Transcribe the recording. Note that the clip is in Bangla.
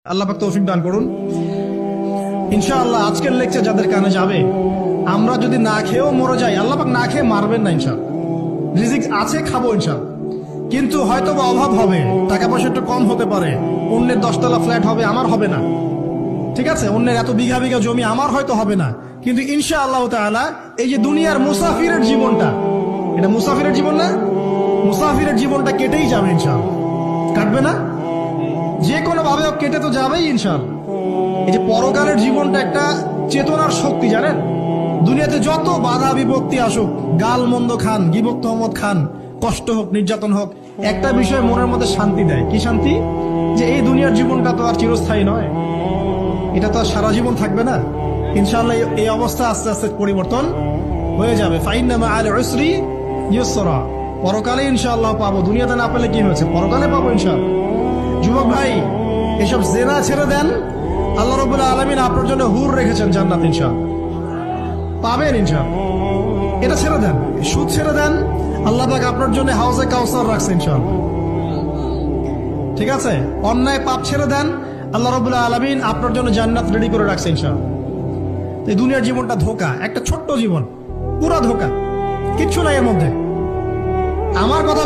আল্লাহ পাক তৌফিক দান করুন। ইনশাআল্লাহ আজকের লেকচার যাদের কানে যাবে, আমরা যদি না খেয়েও মরে যাই, আল্লাহ পাক না খেয়ে মারবেন না ইনশাআল্লাহ। রিজিক আছে, খাবো ইনশাআল্লাহ। কিন্তু হয়তো বা অভাব হবে, টাকা পয়সা একটু কম হতে পারে, অন্যের 10 তলা ফ্ল্যাট হবে, আমার হবে না, ঠিক আছে, অন্যের এত বিঘা বিঘা জমি আমার হয়তো হবে না। কিন্তু ইনশাআল্লাহ তাআলা এই যে দুনিয়ার মুসাফিরের জীবনটা, এটা মুসাফিরের জীবন না, মুসাফিরের জীবনটা কেটেই যাবে ইনশাআল্লাহ। কাটবে না? যে কোনো ভাবে কেটে তো যাবেই ইনশাআল্লাহ। এই যে পরকালের জীবনটা একটা চেতনার শক্তি, জানেন, দুনিয়াতে যত বাধা বিপত্তি আসুক, গাল মন্দ খান, গিবত তহমত খান, কষ্ট হোক, নির্যাতন হোক, একটা বিষয় মনের মধ্যে শান্তি দেয়। কি শান্তি? যে এই দুনিয়ার জীবনটা তো আর চিরস্থায়ী নয়, এটা তো আর সারা জীবন থাকবে না। ইনশাআল্লাহ এই অবস্থা আস্তে আস্তে পরিবর্তন হয়ে যাবে। ফাইন্না মাআল উসরি ইউসরা, পরকালে ইনশাআল্লাহ পাবো। দুনিয়াতে না পেলে কি হয়েছে, পরকালে পাবো ইনশাআল্লাহ। যুবক ভাই, এসব জেনা ছেড়ে দেন, আল্লাহ রাব্বুল আলামিন আপনার জন্য হুর রেখেছেন জান্নাত, ইনশাআল্লাহ পাবেন ইনশাআল্লাহ। এটা ছেড়ে দেন, সুদ ছেড়ে দেন, আল্লাহ পাক আপনার জন্য হাউজে কাউসার রাখছে ইনশাআল্লাহ, ঠিক আছে। অন্যায় পাপ ছেড়ে দেন, আল্লাহ রাব্বুল আলামিন আপনার জন্য জান্নাত রেডি করে রাখছে ইনশাআল্লাহ। এই দুনিয়ার জীবনটা ধোঁকা, একটা ছোট্ট জীবন, পুরা ধোঁকা, কিচ্ছু নাই এর মধ্যে। আমার কথা